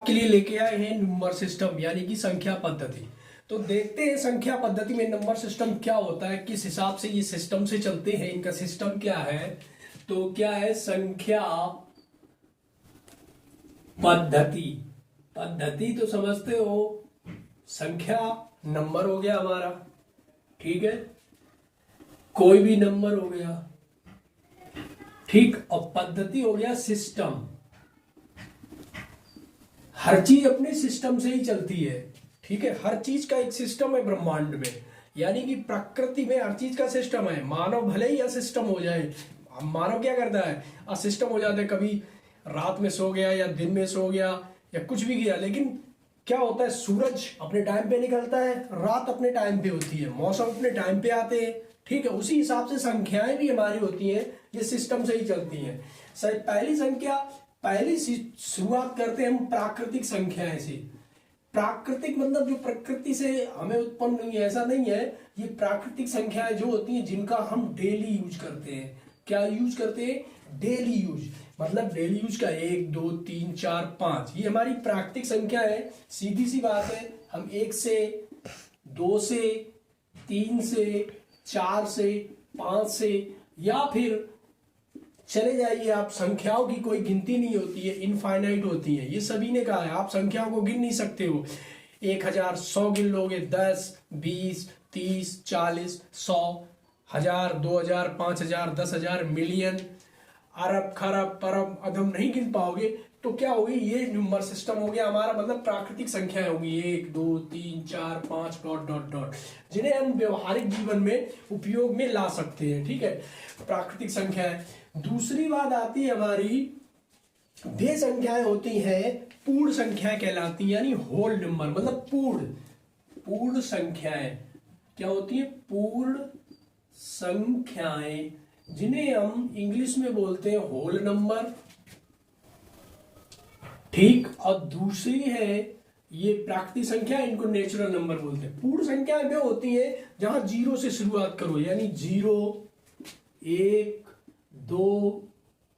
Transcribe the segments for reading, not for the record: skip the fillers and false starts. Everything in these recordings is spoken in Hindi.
के लिए लेके आए हैं नंबर सिस्टम यानी कि संख्या पद्धति। तो देखते हैं संख्या पद्धति में नंबर सिस्टम क्या होता है, किस हिसाब से ये सिस्टम से चलते हैं, इनका सिस्टम क्या है। तो क्या है संख्या पद्धति। पद्धति तो समझते हो, संख्या नंबर हो गया हमारा, ठीक है, कोई भी नंबर हो गया, ठीक, और पद्धति हो गया सिस्टम। हर चीज अपने सिस्टम से ही चलती है, ठीक है, हर चीज का एक सिस्टम है ब्रह्मांड में, यानी कि प्रकृति में हर चीज का सिस्टम है। मानव भले ही असिस्टम हो जाए, मानव क्या करता है, असिस्टम हो जाता है, कभी रात में सो गया या दिन में सो गया या कुछ भी किया, लेकिन क्या होता है, सूरज अपने टाइम पे निकलता है, रात अपने टाइम पे होती है, मौसम अपने टाइम पे आते हैं, ठीक है, उसी हिसाब से संख्याएं भी हमारी होती हैं, ये सिस्टम से ही चलती हैं। पहली संख्या, पहली शुरुआत करते हैं हम प्राकृतिक संख्याएं से। प्राकृतिक मतलब जो प्रकृति से हमें उत्पन्न हुई है, ऐसा नहीं है, ये प्राकृतिक संख्याएं जो होती हैं जिनका हम डेली यूज करते हैं। क्या यूज करते हैं, डेली यूज, मतलब डेली यूज का 1 2 3 4 5, ये हमारी प्राकृतिक संख्या है। सीधी सी बात है, हम 1 से 2 से 3 से 4 से 5 से, या फिर चले जाइए आप, संख्याओं की कोई गिनती नहीं होती है, इनफाइनाइट होती है, ये सभी ने कहा है, आप संख्याओं को गिन नहीं सकते हो। 1000 100 गिन लोगे, 10 20 30 40 100 1000 2000 5000 10,000 मिलियन अरब खरब परब अदम नहीं गिन पाओगे। तो क्या होगी, ये नंबर सिस्टम हो गया हमारा, मतलब प्राकृतिक संख्याएं होगी 1 2 3 4 5 डॉट डॉट डॉट, जिन्हें हम व्यवहारिक जीवन में उपयोग में ला सकते हैं, ठीक है, प्राकृतिक संख्याएं। दूसरी बात आती है हमारी, वे संख्याएं होती हैं पूर्ण संख्याएं कहलाती हैं, यानी होल नंबर, मतलब पूर्ण पूर्ण संख्याएं क्या होती है, पूर्ण संख्याएं, जिन्हें हम इंग्लिश में बोलते हैं होल नंबर, ठीक, और दूसरी है ये प्राकृतिक संख्या, इनको नेचुरल नंबर बोलते हैं। पूर्ण संख्याएं वे होती हैं जहां जीरो से शुरुआत करो, यानी 0 1 2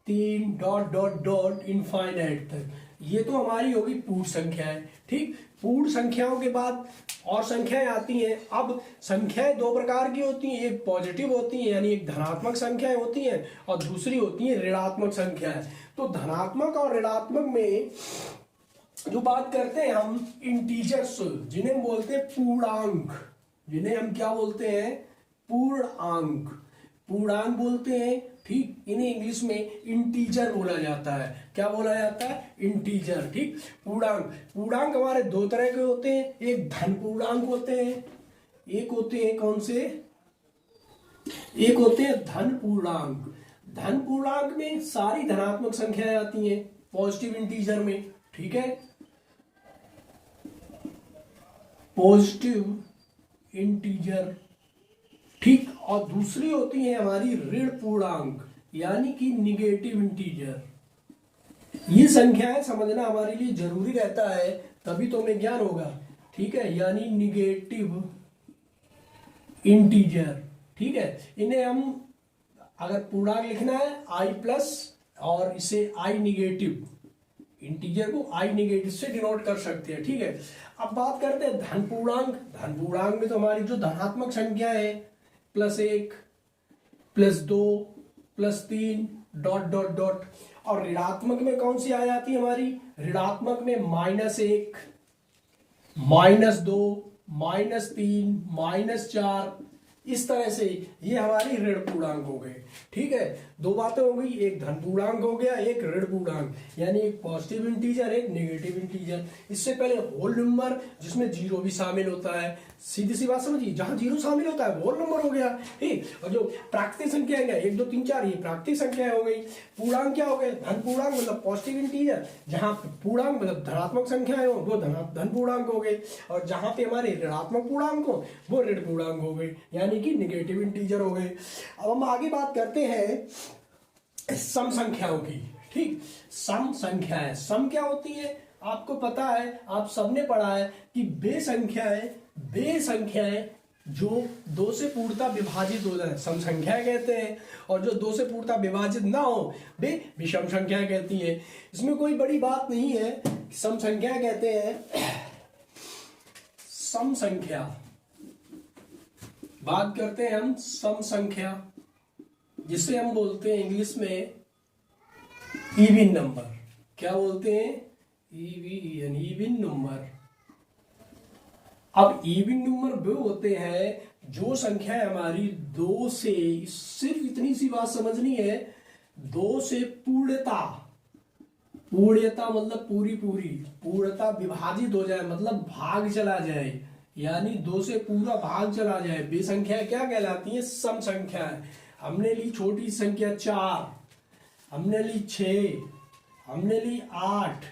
3 डॉट डॉट डॉट इनफाइनाइट तक, ये तो हमारी होगी पूर्ण संख्याएं, ठीक। पूर्ण संख्याओं के बाद और संख्याएं आती हैं। अब संख्याएं दो प्रकार की होती हैं, एक पॉजिटिव होती हैं यानी एक धनात्मक संख्याएं होती हैं, और दूसरी होती हैं ऋणात्मक संख्याएं। तो धनात्मक और ऋणात्मक में जो बात करते हैं हम, इंटीजर्स, जिन्हें हम बोलते हैं पूर्णांक, जिन्हें हम क्या बोलते हैं, पूर्णांक, पूर्णांक बोलते हैं, ठीक, इन्हें इंग्लिश में इंटीजर बोला जाता है। क्या बोला जाता है, इंटीजर, ठीक। पूर्णांक, पूर्णांक हमारे दो तरह के होते हैं, एक धन पूर्णांक होते हैं, एक होते हैं कौन से, एक होते हैं धन पूर्णांक। धन पूर्णांक में सारी धनात्मक संख्याएं आती हैं पॉजिटिव इंटीजर में, ठीक है, पॉजिटिव इंटीजर, ठीक। और दूसरी होती है हमारी ऋण पूर्णांक, यानी कि निगेटिव इंटीजर। ये संख्याएं समझना हमारे लिए जरूरी रहता है, तभी तो हमें ज्ञान होगा, ठीक है, यानी निगेटिव इंटीजर, ठीक है। इन्हें हम अगर पूर्णांक लिखना है आई प्लस, और इसे आई निगेटिव, इंटीजर को आई निगेटिव से डिनोट कर सकते हैं, ठीक है। अब बात करते हैं धन पूर्णांक। धन पूर्णांक में तो हमारी जो धनात्मक संख्या है, +1 +2 +3 डॉट डॉट डॉट, और ऋणात्मक में कौन सी आ जाती है हमारी, ऋणात्मक में -1 -2 -3 -4, इस तरह से ये हमारी ऋण पूर्णांक हो गए, ठीक है। दो बातें हो गई, एक धन पूर्णांक हो गया, एक ऋण पूर्णांक, यानी एक पॉजिटिव इंटीजर एक नेगेटिव इंटीजर। इससे पहले होल नंबर, जिसमें जीरो भी शामिल होता है, सीधी सी बात समझिए, जहां जीरो शामिल होता है वो होल नंबर हो गया, ठीक। और जो प्राकृतिक संख्या है 1 2 3 4, ये प्राकृतिक संख्या हो गई। पूर्णांक क्या हो गए, धन पूर्णांक मतलब पॉजिटिव इंटीजर, जहां पूर्णांक मतलब धनात्मक संख्याएं हो वो धन पूर्णांक हो गए, और जहां पे हमारे ऋणात्मक पूर्णांक हो वो ऋण पूर्णांक हो गए, यानी कि निगेटिव इंटीजर हो गए। अब हम आगे बात करते हैं सम संख्याओं की, ठीक। सम संख्याएं, सम क्या होती है आपको पता है, आप सबने पढ़ा है कि वे संख्याएं जो दो से पूर्णतः विभाजित हो जाए सम संख्या कहते हैं, और जो दो से पूर्णतः विभाजित ना हो वे विषम संख्या कहती है। इसमें कोई बड़ी बात नहीं है, सम संख्या कहते हैं। सम संख्या बात करते हैं हम, सम संख्या जिसे हम बोलते हैं इंग्लिश में इवन नंबर। क्या बोलते हैं? Even number. अब इवन नंबर वो होते हैं जो संख्या हमारी दो से, सिर्फ इतनी सी बात समझनी है, दो से पूर्णता, पूर्णता मतलब पूरी पूरी, पूर्णता विभाजित हो जाए मतलब भाग चला जाए, यानी दो से पूरा भाग चला जाए, वे संख्या क्या कहलाती है? सम संख्या है। हमने ली छोटी संख्या 4, हमने ली 6, हमने ली 8,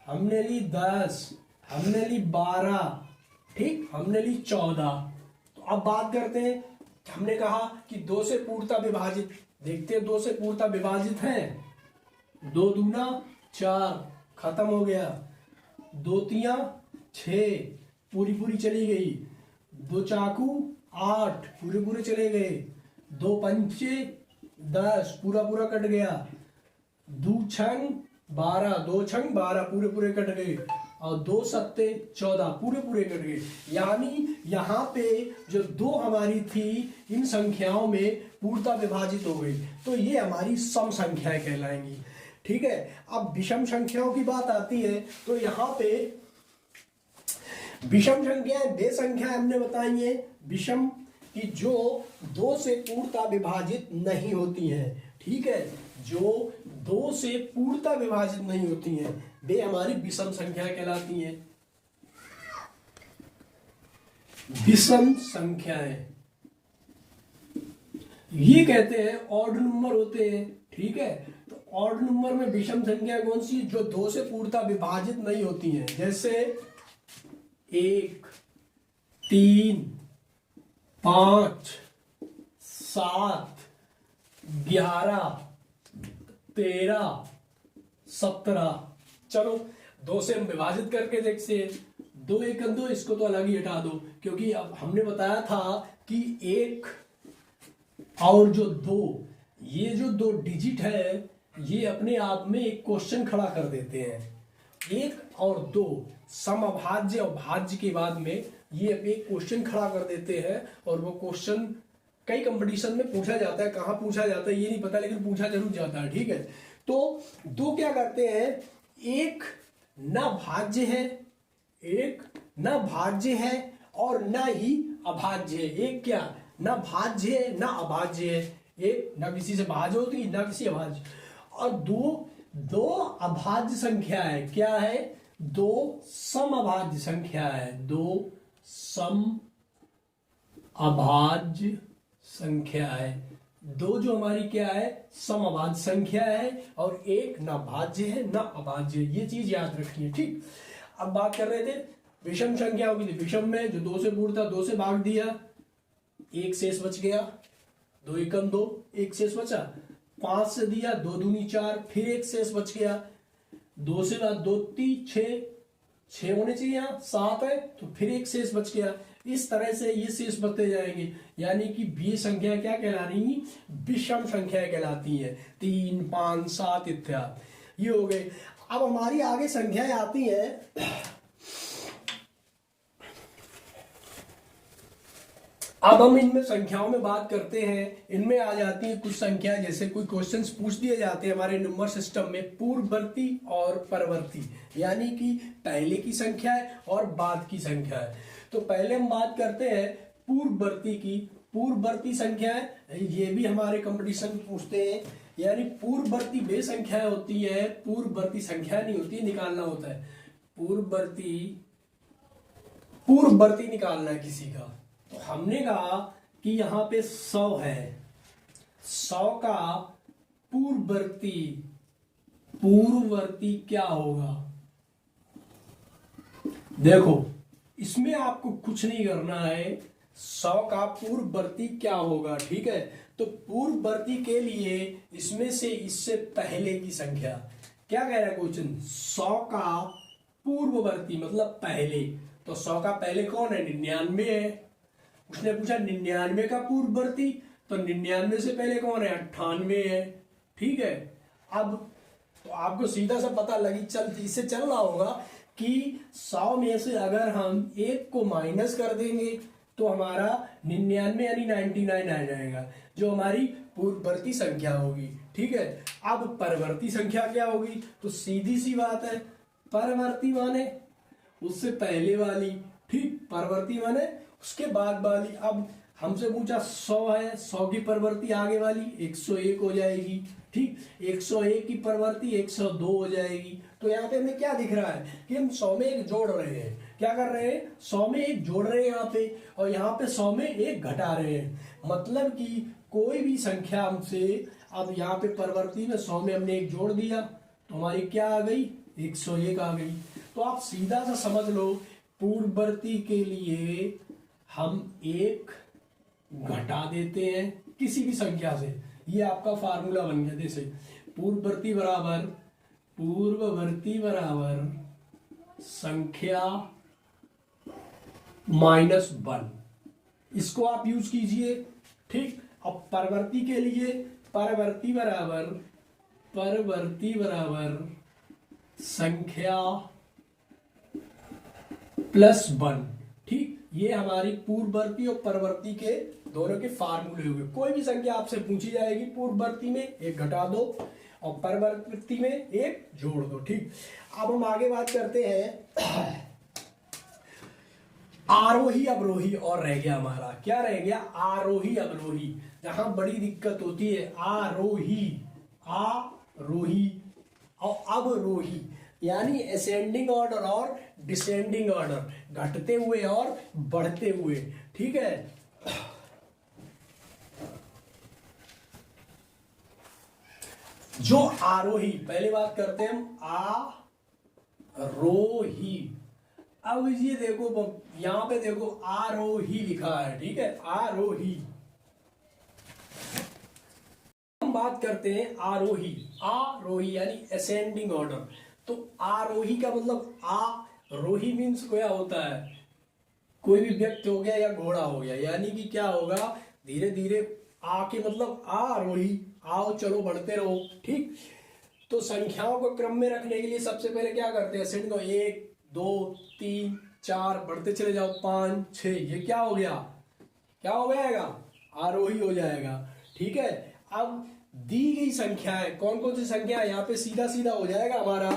हमने ली 10, हमने ली 12, ठीक, हमने ली 14। तो अब बात करते हैं, हमने कहा कि दो से पूर्णता विभाजित, देखते हैं दो से पूर्णता विभाजित है। 2 दूना 4, खत्म हो गया। 2 तिया 6, पूरी पूरी चली गई। 2 चाकू 8, पूरे पूरे चले गए। 2 पंचे 10, पूरा पूरा कट गया। 2 छंग 12, 2 छंग 12, पूरे पूरे कट गए। और 2 सत्ते 14, पूरे पूरे कट गए। यानी यहाँ पे जो दो हमारी थी, इन संख्याओं में पूर्णता विभाजित हो गई, तो ये हमारी सम संख्याएं कहलाएंगी। ठीक है। अब विषम संख्याओं की बात आती है, तो यहाँ पे विषम संख्याएं वे संख्या हमने बताई है विषम की जो दो से पूर्णता विभाजित नहीं होती हैं। ठीक है, जो दो से पूर्णता विभाजित नहीं होती हैं वे हमारी विषम संख्या कहलाती हैं। विषम संख्याएं ये कहते हैं ऑड नंबर होते हैं। ठीक है, तो ऑड नंबर में विषम संख्या कौन सी? जो दो से पूर्णता विभाजित नहीं होती हैं, जैसे 1, 3, 5, 7, 11, 13, 17। चलो दो से हम विभाजित करके देखते हैं। 2 1 2, इसको तो अलग ही हटा दो, क्योंकि अब हमने बताया था कि 1 और जो 2, ये जो 2 डिजिट है ये अपने आप में एक क्वेश्चन खड़ा कर देते हैं। 1 और 2 सम अभाज्य और भाज्य के बाद में ये एक क्वेश्चन खड़ा कर देते हैं, और वो क्वेश्चन कई कंपटीशन में पूछा जाता है। कहाँ पूछा जाता है ये नहीं पता, लेकिन पूछा जरूर जाता है। ठीक है, तो 2 क्या करते हैं? 1 ना भाज्य है, 1 ना भाज्य है और ना ही अभाज्य है। 1 क्या ना भाज्य है ना अभाज्य है, 1 ना किसी से भाज्य होती ना किसी अभाज्य। और 2 अभाज्य संख्या है। क्या है? 2 सम अभाज्य संख्या है। 2 सम अभाज्य संख्या है। 2 जो हमारी क्या है? सम अभाज्य संख्या है, और 1 ना भाज्य है ना अभाज्य। ये चीज याद रखनी है। ठीक, अब बात कर रहे थे विषम संख्याओं की। विषम में जो 2 से पूर्णता 2 से भाग दिया, 1 शेष बच गया। 2 एकम 2, 1 शेष बचा। 5 से दिया, 2 दूनी 4, फिर 1 शेष बच गया। 2 से बाद 2 3 6, 6 होने चाहिए, यहाँ 7 है तो फिर 1 शेष बच गया। इस तरह से ये शेष बचते जाएंगे, यानी कि ये संख्या क्या कहला रही? विषम संख्या कहलाती है। 3 5 7 इत्यादि ये हो गए। अब हमारी आगे संख्याएं आती हैं। अब हम इनमें संख्याओं में बात करते हैं। इनमें आ जाती है कुछ संख्या, जैसे कोई क्वेश्चंस पूछ दिए जाते हैं हमारे नंबर सिस्टम में, पूर्ववर्ती और परवर्ती, यानी कि पहले की संख्या है और बाद की संख्या है। तो पहले हम बात करते हैं पूर्ववर्ती की। पूर्ववर्ती संख्या है, ये भी हमारे कंपटीशन में पूछते हैं। यानी पूर्ववर्ती वे संख्या होती है, पूर्ववर्ती संख्या नहीं होती, निकालना होता है। पूर्ववर्ती निकालना है किसी का। तो हमने कहा कि यहाँ पे 100 है, 100 का पूर्ववर्ती क्या होगा? देखो इसमें आपको कुछ नहीं करना है, 100 का पूर्ववर्ती क्या होगा। ठीक है, तो पूर्ववर्ती के लिए इसमें से इससे पहले की संख्या, क्या कह रहा है क्वेश्चन? 100 का पूर्ववर्ती मतलब पहले, तो 100 का पहले कौन है? 99 है। उसने पूछा 99 का पूर्ववर्ती, तो 99 से पहले कौन है, 98 है। ठीक है, अब तो आपको सीधा सा पता लगी इससे चल रहा होगा कि 100 में से अगर हम 1 को माइनस कर देंगे तो हमारा 99 यानी 99 आ जाएगा, जो हमारी पूर्ववर्ती संख्या होगी। ठीक है, अब परवर्ती संख्या क्या होगी, तो सीधी सी बात है, परवर्ती माने उससे पहले वाली, ठीक, परवर्ती माने उसके बाद वाली। अब हमसे पूछा 100 है, 100 की परवर्ती आगे वाली 101 हो जाएगी। ठीक, 101 की परवर्ती 102 हो जाएगी। तो यहाँ पे हमें क्या दिख रहा है कि हम 100 में एक जोड़ रहे हैं। क्या कर रहे हैं, 100 में एक जोड़ रहे हैं यहाँ पे, और यहाँ पे 100 में एक घटा रहे हैं। मतलब कि कोई भी संख्या हमसे, अब यहाँ पे परवर्ती में 100 में हमने एक जोड़ दिया तो हमारी क्या आ गई, 101 आ गई। तो आप सीधा सा समझ लो, पूर्ववर्ती के लिए हम एक घटा देते हैं किसी भी संख्या से, ये आपका फार्मूला बन गया। जैसे पूर्ववर्ती बराबर संख्या -1, इसको आप यूज कीजिए। ठीक, अब परवर्ती के लिए परवर्ती बराबर संख्या +1। ठीक, ये हमारी पूर्ववर्ती और परवर्ती के दोनों के फार्मूले हुए। कोई भी संख्या आपसे पूछी जाएगी, पूर्ववर्ती में एक घटा दो और परवर्ती में एक जोड़ दो। ठीक, अब हम आगे बात करते हैं आरोही अवरोही, और रह गया हमारा, क्या रह गया, आरोही अवरोही। जहां बड़ी दिक्कत होती है, आरोही और अवरोही, यानी असेंडिंग ऑर्डर और डिसेंडिंग ऑर्डर, घटते हुए और बढ़ते हुए। ठीक है, जो आरोही, पहले बात करते हैं हम आरोही। अब ये देखो, यहां पे देखो आरोही लिखा है। ठीक है, आरोही। हम बात करते हैं आरोही यानी असेंडिंग ऑर्डर। तो आरोही का मतलब, आरोही मीन्स क्या होता है, कोई भी व्यक्ति हो गया या घोड़ा हो गया, यानी कि क्या होगा, धीरे धीरे आके मतलब आरोही, आओ चलो बढ़ते रहो। ठीक, तो संख्याओं को क्रम में रखने के लिए सबसे पहले क्या करते हैं, असेंडिंग, 1 2 3 4 बढ़ते चले जाओ, 5 6, ये क्या हो गया, क्या हो जाएगा, आरोही हो जाएगा। ठीक है, अब दी गई संख्या है, कौन कौन सी संख्या है, यहाँ पे सीधा सीधा हो जाएगा हमारा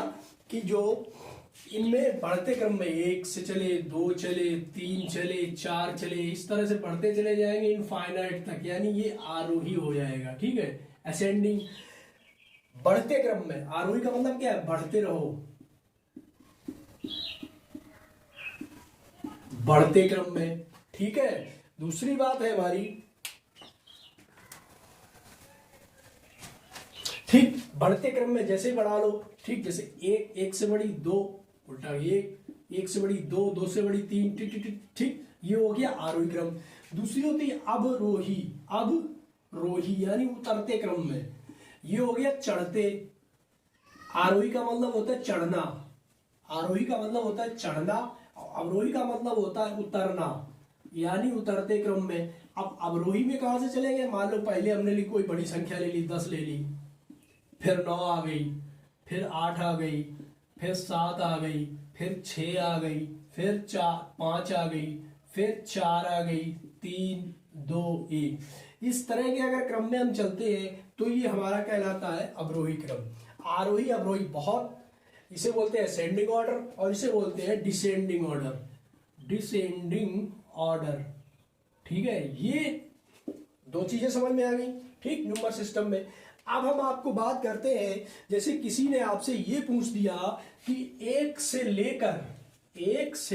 कि जो इनमें बढ़ते क्रम में 1 से चले, 2 चले, 3 चले, 4 चले, इस तरह से बढ़ते चले जाएंगे इनफाइनाइट तक, यानी ये आरोही हो जाएगा। ठीक है, असेंडिंग, बढ़ते क्रम में। आरोही का मतलब क्या है, बढ़ते रहो, बढ़ते क्रम में। ठीक है, दूसरी बात है हमारी, ठीक, बढ़ते क्रम में जैसे बढ़ा लो। ठीक, जैसे एक से बड़ी 2, उल्टा एक से बड़ी 2, 2 से बड़ी 3। ठीक, ये हो गया आरोही क्रम। दूसरी होती है अवरोही यानी उतरते क्रम में, ये हो गया चढ़ते। आरोही का मतलब होता है चढ़ना, आरोही का मतलब होता है चढ़ना, अवरोही का मतलब होता है उतरना, यानी उतरते क्रम में। अब अवरोही में कहां से चलेंगे, मान लो पहले हमने ली कोई बड़ी संख्या ले ली, 10 ले ली, फिर 9 आ गई, फिर 8 आ गई, फिर 7 आ गई, फिर 6 आ गई, फिर 5 आ गई, फिर 4 आ गई, 3 2 1। इस तरह के अगर क्रम में हम चलते हैं तो ये हमारा कहलाता है अवरोही क्रम। आरोही अवरोही, बहुत, इसे बोलते हैं असेंडिंग ऑर्डर और इसे बोलते हैं डिसेंडिंग ऑर्डर, डिसेंडिंग ऑर्डर। ठीक है, ये दो चीजें समझ में आ गई। ठीक, नंबर सिस्टम में। अब हम आपको बात करते हैं, जैसे किसी ने आपसे ये पूछ दिया कि 1 से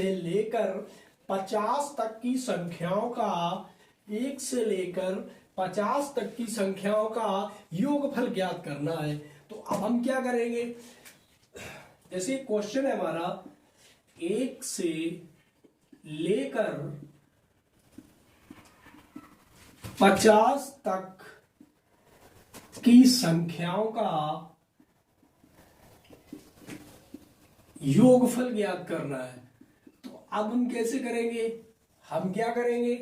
लेकर 50 तक की संख्याओं का, 1 से लेकर 50 तक की संख्याओं का योगफल ज्ञात करना है। तो अब हम क्या करेंगे, जैसे क्वेश्चन है हमारा, 1 से लेकर 50 तक की संख्याओं का योगफल ज्ञात करना है। तो अब हम कैसे करेंगे, हम क्या करेंगे,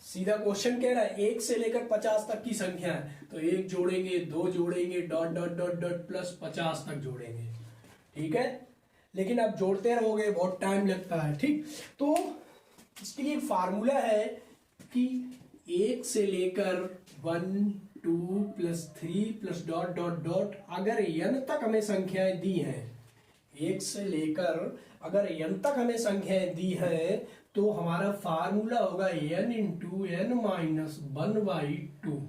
सीधा क्वेश्चन कह रहा है 1 से लेकर 50 तक की संख्या है, तो 1 जोड़ेंगे, 2 जोड़ेंगे, dot dot dot dot plus 50 तक जोड़ेंगे। ठीक है, लेकिन आप जोड़ते रहोगे, बहुत टाइम लगता है। ठीक, तो इसके लिए एक फार्मूला है कि 1 से लेकर 1 2 plus 3 plus dot dot dot, अगर n तक हमें संख्याएं दी हैं, 1 से लेकर अगर n तक हमें संख्याएं दी हैं, तो हमारा फार्मूला होगा n इंटू n माइनस 1/2।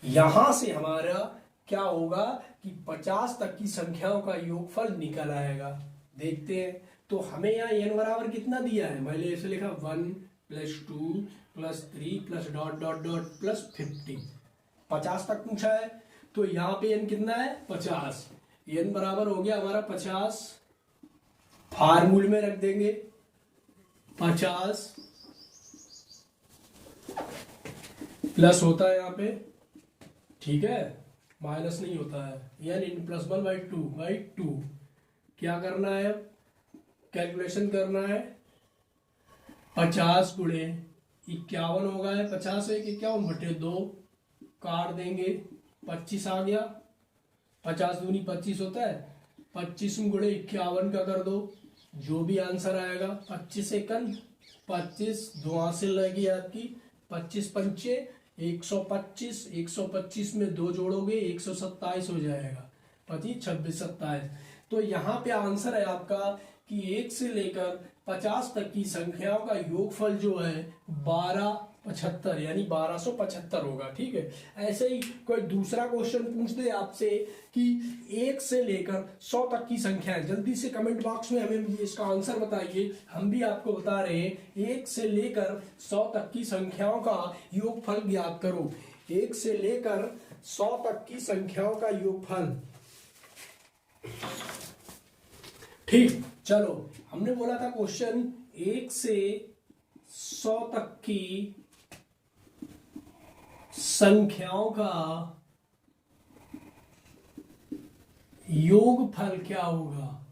यहां से हमारा क्या होगा कि 50 तक की संख्याओं का योगफल निकल आएगा। देखते हैं, तो हमें यहाँ n बराबर कितना दिया है, मैंने ऐसे लिखा 1 plus 2 plus 3 plus dot dot dot plus 50, 50 तक पूछा है, तो यहाँ पे n कितना है 50, n बराबर हो गया हमारा 50, फार्मूले में रख देंगे 50 प्लस होता है यहाँ पे, ठीक है, माइनस नहीं होता है, n इन प्लस 1/2 क्या करना है, कैलकुलेशन करना है, 50 गुणे 51 होगा है, 50 है 51/2 काट देंगे, 25 आ गया, 50 दूनी 25 होता है, 25 गुणे 51 का कर दो, जो भी आंसर आएगा 25 सेकंड, 25 दो हासिल रहेगी आपकी, 25 पंचे 125, 125 में 2 जोड़ोगे 127 हो जाएगा, 25 26 27। तो यहाँ पे आंसर है आपका कि 1 से लेकर 50 तक की संख्याओं का योगफल जो है 1275 यानी 1275 होगा। ठीक है, ऐसे ही कोई दूसरा क्वेश्चन पूछ दे आपसे कि 1 से लेकर 100 तक की संख्या है, जल्दी से कमेंट बॉक्स में हमें इसका आंसर बताइए, हम भी आपको बता रहे हैं। 1 से लेकर 100 तक की संख्याओं का योगफल ज्ञात करो, 1 से लेकर 100 तक की संख्याओं का योगफल। ठीक, चलो, हमने बोला था क्वेश्चन 1 से 100 तक की संख्याओं का योगफल क्या होगा।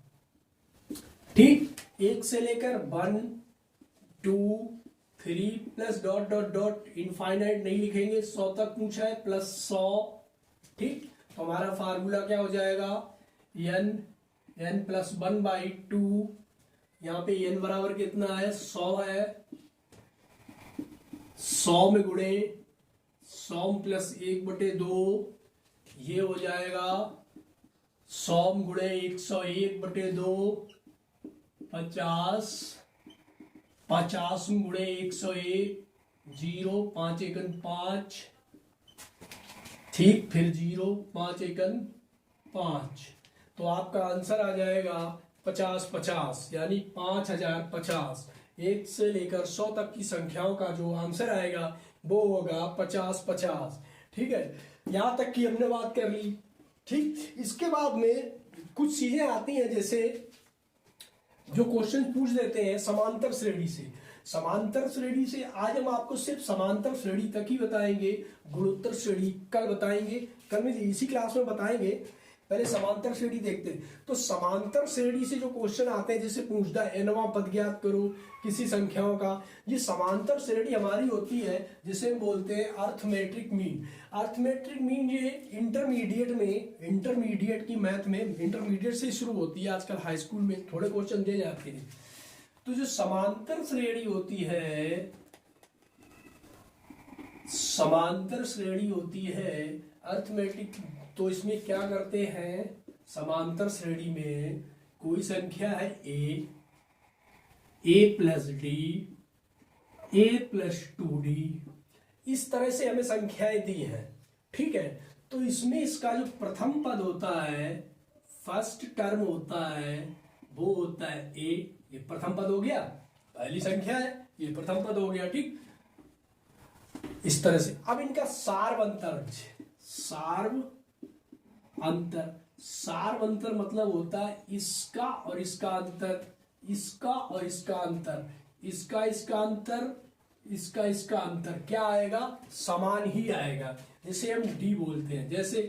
ठीक, 1 से लेकर 1 2 3 plus dot dot dot infinite नहीं लिखेंगे, 100 तक पूछा है प्लस 100। ठीक, तो हमारा फार्मूला क्या हो जाएगा, n प्लस 1/2, यहाँ पे n बराबर कितना है 100 है, 100 में गुणे 100 प्लस 1/2, ये हो जाएगा 100 गुणे 101/2 50, 50 गुणे 101 0, 5 एकन 5, ठीक, फिर 0 5 एकन 5, तो आपका आंसर आ जाएगा 50 50 यानी 5050। 1 से लेकर 100 तक की संख्याओं का जो आंसर आएगा वो होगा 50 50। ठीक है, यहां तक की हमने बात कर ली। ठीक, इसके बाद में कुछ चीजें आती हैं, जैसे जो क्वेश्चन पूछ देते हैं समांतर श्रेणी से। समांतर श्रेणी से आज हम आपको सिर्फ समांतर श्रेणी तक ही बताएंगे, गुणोत्तर श्रेणी कल बताएंगे, कल में इसी क्लास में बताएंगे। पहले समांतर श्रेणी देखते हैं। तो समांतर श्रेणी से जो क्वेश्चन आते हैं, जैसे पूछता है nवां पद ज्ञात करो किसी संख्याओं का, ये समांतर श्रेणी हमारी होती है जिसे हम बोलते हैं अर्थमेट्रिक मीन। अर्थमेट्रिक मीन ये इंटरमीडिएट की मैथ में इंटरमीडिएट से शुरू होती है, आजकल हाई स्कूल में थोड़े क्वेश्चन दिए जाते हैं। तो जो समांतर श्रेणी होती है, समांतर श्रेणी होती है अर्थमेटिक, तो इसमें क्या करते हैं, समांतर श्रेणी में कोई संख्या है a plus D, a plus 2d, इस तरह से हमें संख्याएं दी हैं। ठीक है, तो इसमें इसका जो प्रथम पद होता है, फर्स्ट टर्म होता है, वो होता है a, ये प्रथम पद हो गया, पहली संख्या है, ये प्रथम पद हो गया। ठीक, इस तरह से अब इनका सार्व अंतर, सार्व अंतर मतलब होता है इसका और इसका अंतर, इसका और इसका अंतर, इसका इसका अंतर, इसका इसका अंतर क्या आएगा, समान ही आएगा, जिसे हम डी बोलते हैं। जैसे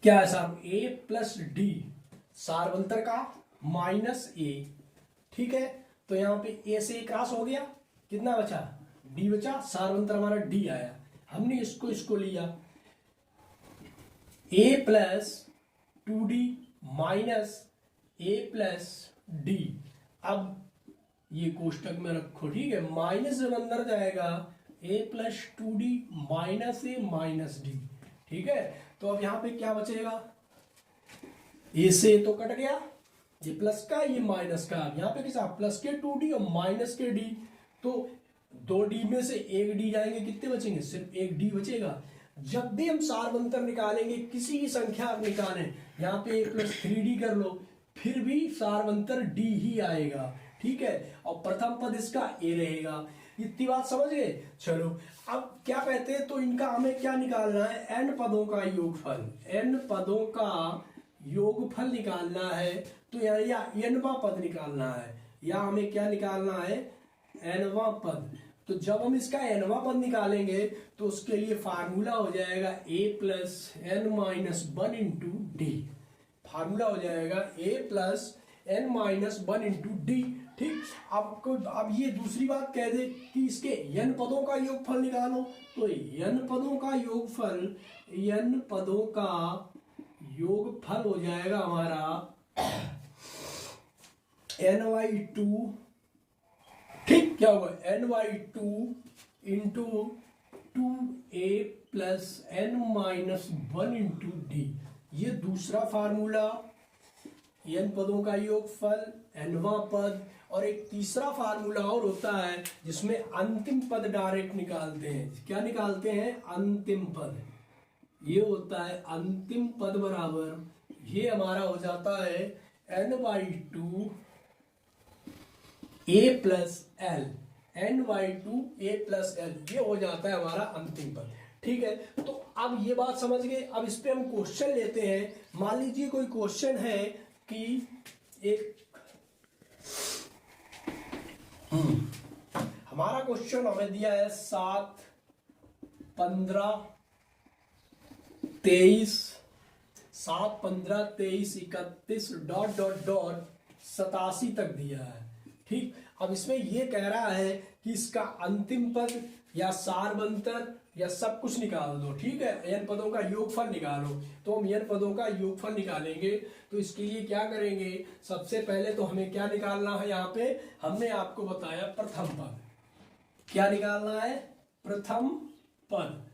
क्या है सार्व, a प्लस डी, सार्व अंतर का माइनस a। ठीक है, तो यहां पे a से a क्रॉस हो गया, कितना बचा डी बचा, सारवंतर हमारा डी आया, हमने इसको लिया ए प्लस 2d माइनस ए प्लस डी। अब ये कोष्टक में रखो, ठीक है, माइनस जब अंदर जाएगा ए प्लस 2d माइनस ए माइनस डी, ठीक है। तो अब यहाँ पे क्या बचेगा, ए से तो कट गया, ये प्लस का ये माइनस का, यहाँ पे किसा प्लस के 2d और माइनस के डी, तो 2d में से एक डी जाएंगे, कितने बचेंगे, सिर्फ एक डी बचेगा। जब भी हम सारवंतर निकालेंगे, किसी भी संख्या आप निकालें, यहाँ पे ए प्लस 3d कर लो, फिर भी सारवंतर डी ही आएगा, ठीक है। और प्रथम पद इसका ए रहेगा, इतनी बात समझ गए। चलो अब क्या कहते हैं, तो इनका हमें क्या निकालना है, n पदों का योगफल, n पदों का योगफल निकालना है। तो या nवां पद निकालना है, या हमें क्या निकालना है, nवां पद। तो जब हम इसका nवां पद निकालेंगे तो उसके लिए फार्मूला हो जाएगा a plus n minus 1 into D, formula हो जाएगा a plus n minus 1 into D, ठीक। आपको अब ये दूसरी बात कह दे कि इसके n पदों का योगफल निकालो, तो n पदों का योगफल, n पदों का योगफल हो जाएगा हमारा n/2, ठीक, क्या होगा n/2 into 2a plus n minus 1 into D. ये दूसरा फार्मूला, n पदों का योगफल, nवां पद, और एक तीसरा फार्मूला और होता है जिसमें अंतिम पद डायरेक्ट निकालते हैं। क्या निकालते हैं, अंतिम पद। ये होता है अंतिम पद बराबर, ये हमारा हो जाता है n/2 a plus L, n/2 a plus L, ये हो जाता है हमारा अंतिम पद, ठीक है। तो अब ये बात समझ गए। अब इस पे हम क्वेश्चन लेते हैं। मान लीजिए कोई क्वेश्चन है कि एक हमारा क्वेश्चन हमें दिया है 7, 15, 23, 7, 15, 23, 31 डॉट डॉट डॉट 87 तक दिया है, ठीक। अब इसमें ये कह रहा है कि इसका अंतिम पद या सारवंतर या सब कुछ निकाल दो, ठीक है, n पदों का योगफल निकालो। तो हम n पदों का योगफल निकालेंगे, तो इसके लिए क्या करेंगे, सबसे पहले तो हमें क्या निकालना है, यहाँ पे हमने आपको बताया प्रथम पद। क्या निकालना है, प्रथम पद।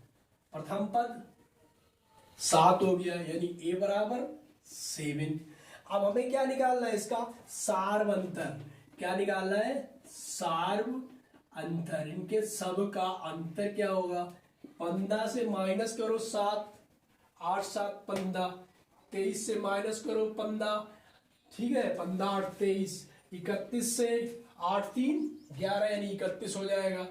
प्रथम पद 7 हो गया, यानी a बराबर 7। अब हमें क्या निकालना है, इसका सारवंतर। क्या निकालना है, सार्व अंतर, इनके सब का अंतर क्या होगा, 15 से माइनस करो 7, 8 7 15, 23 से माइनस करो 15, ठीक है, 15 8 23, 31 से 8 3 11, यानी 31 हो जाएगा।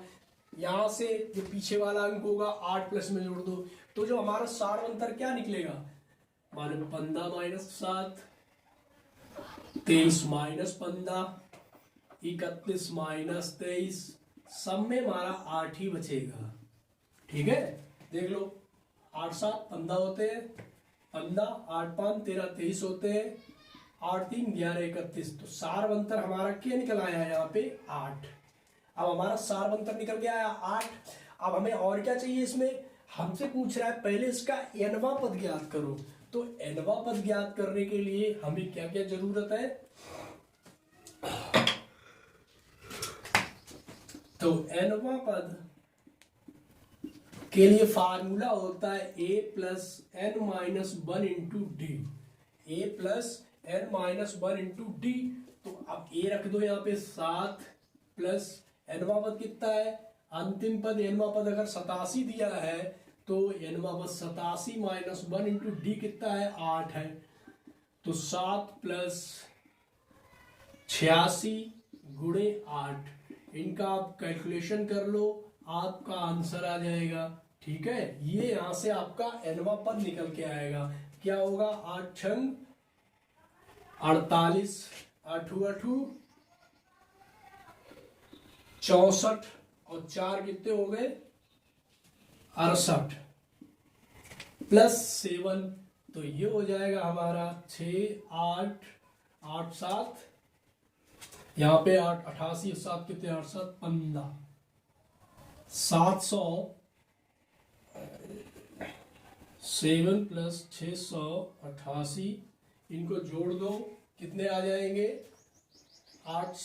यहां से जो पीछे वाला अंक होगा 8 प्लस में जोड़ दो, तो जो हमारा सारवंतर क्या निकलेगा, माने 15 माइनस 7, 23 माइनस 15, 31 माइनस 23, सब में हमारा 8 ही बचेगा, ठीक है। देख लो, 8 7 15 होते हैं, 15 8 5 13 23 होते हैं, 8 3 11 31, तो सारवंतर हमारा क्या निकल आया है, यहाँ पे 8। अब हमारा सारवंतर निकल गया है 8। अब हमें और क्या चाहिए, इसमें हमसे पूछ रहा है पहले इसका nवां पद ज्ञात करो। तो nवां पद ज्ञात करने के लिए हमें क्या क्या जरूरत है, तो nवां पद के लिए फार्मूला होता है a plus n minus 1 into D, A plus n minus 1 into D. तो अब a रख दो यहाँ पे 7 प्लस nवां पद कितना है, अंतिम पद nवां पद अगर 87 दिया है तो nवां पद 87 माइनस 1 इंटू डी कितना है, 8 है। तो 7 प्लस 86 गुणे 8, इनका आप कैलकुलेशन कर लो, आपका आंसर आ जाएगा, ठीक है। ये यहां से आपका nवां पद निकल के आएगा, क्या होगा, 8 छंग 48, 8 8 64 और 4 कितने हो गए, 68 प्लस 7, तो ये हो जाएगा हमारा 6 8 8 7, यहाँ पे 8 88 7 कितने 8 7 15, 707 प्लस 688, इनको जोड़ दो, कितने आ जाएंगे? 8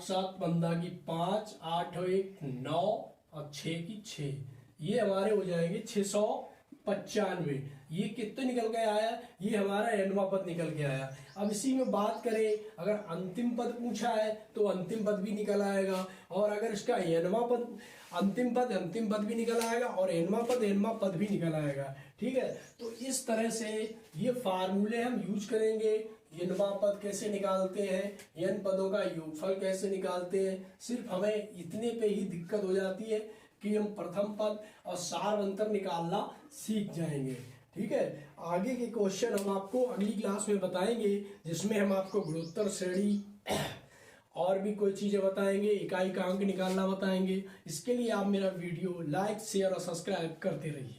7 की 5, 8 और 1 9 और 6 की 6, ये हमारे हो जाएंगे 695। ये कितने निकल के आया? ये हमारा एनवा पद निकल के आया। अब इसी में बात करें, अगर अंतिम पद पूछा है तो अंतिम पद भी निकल आएगा, और अगर इसका एनवा पद अंतिम पद भी निकल आएगा, और एनवा पद भी निकल आएगा। ठीक है, तो इस तरह से ये फार्मूले हम यूज करेंगे। एनवा पद कैसे निकालते हैं, एन पदों का योगफल कैसे निकालते हैं, सिर्फ हमें इतने पे ही दिक्कत हो जाती है कि हम प्रथम पद और सार अंतर निकालना सीख जाएंगे। ठीक है, आगे के क्वेश्चन हम आपको अगली क्लास में बताएंगे, जिसमें हम आपको गुणोत्तर श्रेणी और भी कोई चीजें बताएंगे, इकाई का अंक निकालना बताएंगे। इसके लिए आप मेरा वीडियो लाइक, शेयर और सब्सक्राइब करते रहिए।